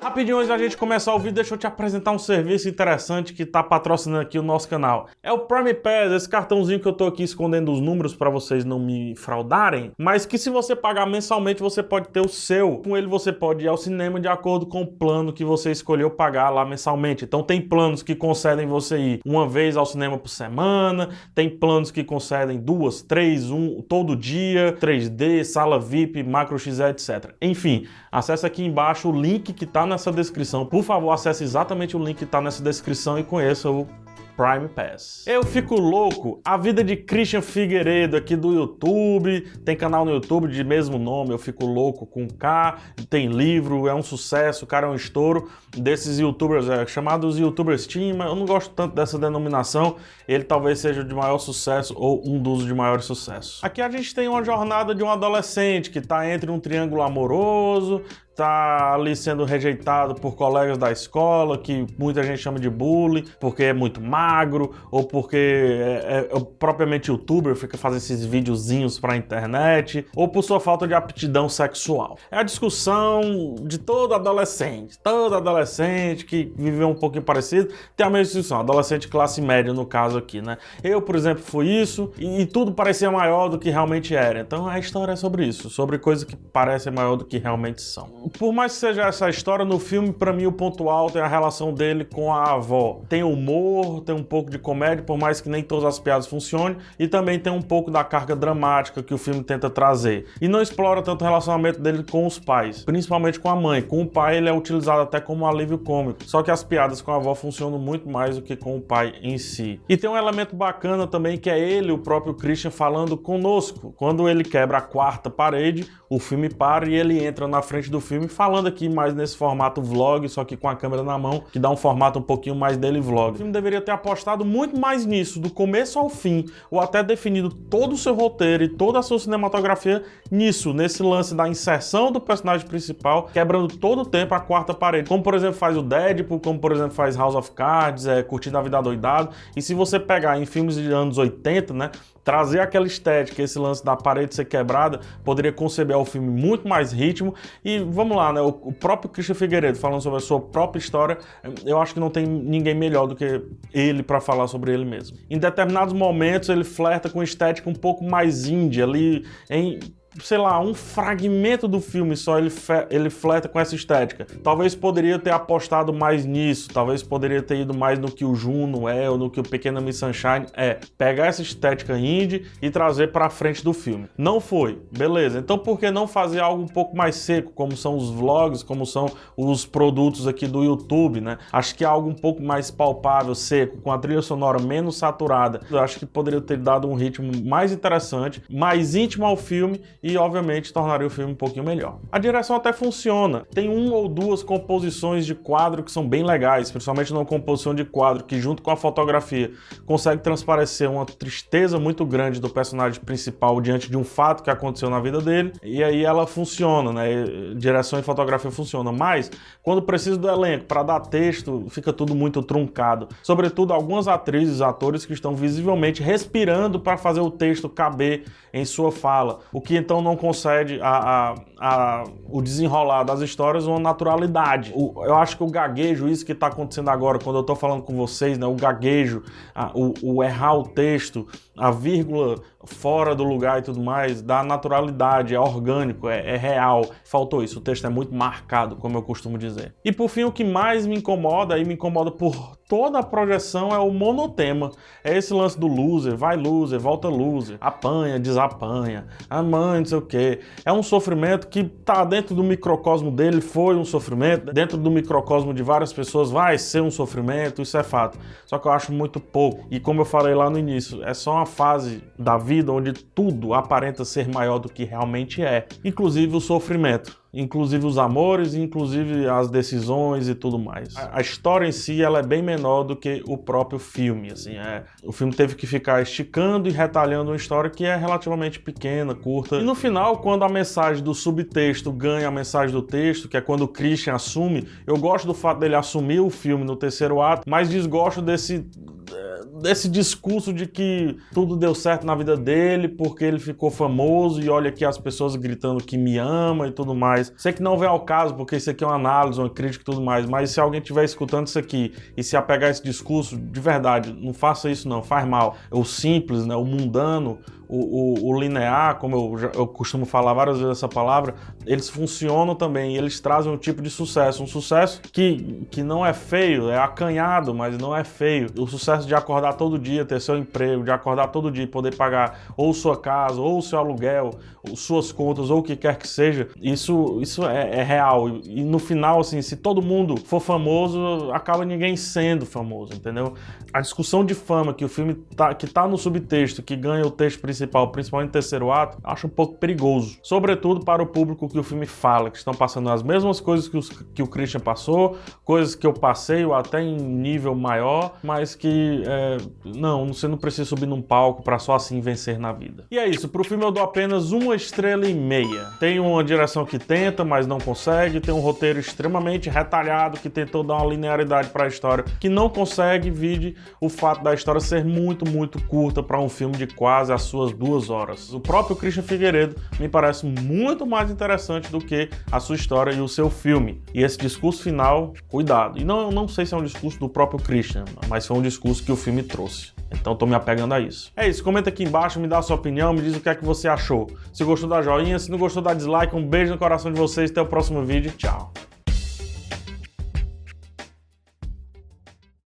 Rapidinho, antes da gente começar o vídeo, deixa eu te apresentar um serviço interessante que tá patrocinando aqui o nosso canal. É o Prime Pass, esse cartãozinho que eu tô aqui escondendo os números para vocês não me fraudarem, mas que se você pagar mensalmente, você pode ter o seu. Com ele você pode ir ao cinema de acordo com o plano que você escolheu pagar lá mensalmente. Então tem planos que concedem você ir uma vez ao cinema por semana, tem planos que concedem 2, 3, 1 todo dia, 3D, sala VIP, macro XE, etc. Enfim, acesse aqui embaixo o link que tá nessa descrição. Por favor, acesse exatamente o link que tá nessa descrição e conheça o Prime Pass. Eu fico louco, a vida de Christian Figueiredo aqui do YouTube, tem canal no YouTube de mesmo nome, Eu Fico Louco com K, tem livro, é um sucesso, o cara é um estouro desses youtubers, chamados youtubers teen, mas eu não gosto tanto dessa denominação, ele talvez seja de maior sucesso ou um dos de maior sucesso. Aqui a gente tem uma jornada de um adolescente que tá entre um triângulo amoroso, tá ali sendo rejeitado por colegas da escola, que muita gente chama de bullying, porque é muito magro, ou porque é propriamente youtuber, fica fazendo esses videozinhos pra internet, ou por sua falta de aptidão sexual. É a discussão de todo adolescente que viveu um pouquinho parecido, tem a mesma discussão, adolescente classe média no caso aqui, né? Eu, por exemplo, fui isso, e tudo parecia maior do que realmente era. Então a história é sobre isso, sobre coisas que parecem maior do que realmente são. Por mais que seja essa história, no filme, pra mim, o ponto alto é a relação dele com a avó. Tem humor, tem um pouco de comédia, por mais que nem todas as piadas funcionem, e também tem um pouco da carga dramática que o filme tenta trazer. E não explora tanto o relacionamento dele com os pais, principalmente com a mãe. Com o pai, ele é utilizado até como um alívio cômico, só que as piadas com a avó funcionam muito mais do que com o pai em si. E tem um elemento bacana também, que é ele, o próprio Christian, falando conosco. Quando ele quebra a quarta parede, o filme para e ele entra na frente do filme falando aqui mais nesse formato vlog, só que com a câmera na mão, que dá um formato um pouquinho mais dele vlog. O filme deveria ter apostado muito mais nisso, do começo ao fim, ou até definido todo o seu roteiro e toda a sua cinematografia nisso, nesse lance da inserção do personagem principal, quebrando todo o tempo a quarta parede, como por exemplo faz o Deadpool, como por exemplo faz House of Cards, Curtindo a Vida Adoidado. E se você pegar em filmes de anos 80, né, trazer aquela estética, esse lance da parede ser quebrada, poderia conceber ao filme muito mais ritmo. E vamos lá, né? O próprio Christian Figueiredo falando sobre a sua própria história, eu acho que não tem ninguém melhor do que ele para falar sobre ele mesmo. Em determinados momentos ele flerta com estética um pouco mais indie, ali em, sei lá, um fragmento do filme só ele flerta com essa estética. Talvez poderia ter apostado mais nisso, talvez poderia ter ido mais no que o Juno é, ou no que o Pequena Miss Sunshine é. Pegar essa estética indie e trazer pra frente do filme. Não foi, beleza. Então por que não fazer algo um pouco mais seco, como são os vlogs, como são os produtos aqui do YouTube, né? Acho que é algo um pouco mais palpável, seco, com a trilha sonora menos saturada. Eu acho que poderia ter dado um ritmo mais interessante, mais íntimo ao filme, e obviamente tornaria o filme um pouquinho melhor. A direção até funciona, tem uma ou duas composições de quadro que são bem legais, principalmente numa composição de quadro que junto com a fotografia consegue transparecer uma tristeza muito grande do personagem principal diante de um fato que aconteceu na vida dele, e aí ela funciona, né? Direção e fotografia funcionam, mas quando precisa do elenco para dar texto, fica tudo muito truncado, sobretudo algumas atrizes e atores que estão visivelmente respirando para fazer o texto caber em sua fala, o que então não concede o desenrolar das histórias uma naturalidade. Eu acho que o gaguejo, isso que está acontecendo agora, quando eu estou falando com vocês, né, o gaguejo, o errar o texto, a vírgula fora do lugar e tudo mais, dá naturalidade, é orgânico, é real. Faltou isso, o texto é muito marcado, como eu costumo dizer. E por fim, o que mais me incomoda, e me incomoda por toda a projeção, é o monotema. É esse lance do loser, vai loser, volta loser, apanha, desapanha, a mãe, não sei o quê. É um sofrimento que tá dentro do microcosmo dele, foi um sofrimento, dentro do microcosmo de várias pessoas vai ser um sofrimento, isso é fato. Só que eu acho muito pouco. E como eu falei lá no início, é só uma fase da vida onde tudo aparenta ser maior do que realmente é, inclusive o sofrimento. inclusive os amores, inclusive as decisões e tudo mais. A história em si, ela é bem menor do que o próprio filme, assim, o filme teve que ficar esticando e retalhando uma história que é relativamente pequena, curta. E no final, quando a mensagem do subtexto ganha a mensagem do texto, que é quando o Christian assume, eu gosto do fato dele assumir o filme no terceiro ato, mas desgosto desse discurso de que tudo deu certo na vida dele porque ele ficou famoso e olha aqui as pessoas gritando que me ama e tudo mais. Sei que não vem ao caso porque isso aqui é uma análise, uma crítica e tudo mais, mas se alguém estiver escutando isso aqui e se apegar a esse discurso, de verdade, não faça isso não, faz mal. O simples, né, o mundano, o linear, como eu costumo falar várias vezes essa palavra, eles funcionam também, eles trazem um tipo de sucesso, um sucesso que não é feio, é acanhado, mas não é feio. O sucesso de acordar todo dia, ter seu emprego, de acordar todo dia e poder pagar ou sua casa, ou seu aluguel, ou suas contas, ou o que quer que seja, isso é real. E no final, assim, se todo mundo for famoso, acaba ninguém sendo famoso, entendeu? A discussão de fama que o filme tá no subtexto, que ganha o texto principal, principalmente no terceiro ato, acho um pouco perigoso. Sobretudo para o público que o filme fala, que estão passando as mesmas coisas que o Christian passou, coisas que eu passei, ou até em nível maior, mas que, não, você não precisa subir num palco para só assim vencer na vida. E é isso, pro filme eu dou apenas 1,5 estrelas. Tem uma direção que tenta, mas não consegue, tem um roteiro extremamente retalhado, que tentou dar uma linearidade para a história, que não consegue, vide o fato da história ser muito, muito curta para um filme de quase as suas 2 horas. O próprio Christian Figueiredo me parece muito mais interessante do que a sua história e o seu filme. E esse discurso final, cuidado. E não sei se é um discurso do próprio Christian, mas foi um discurso que o filme trouxe. Então tô me apegando a isso. É isso, comenta aqui embaixo, me dá a sua opinião, me diz o que é que você achou. Se gostou, dá joinha, se não gostou, dá dislike. Um beijo no coração de vocês, até o próximo vídeo, tchau.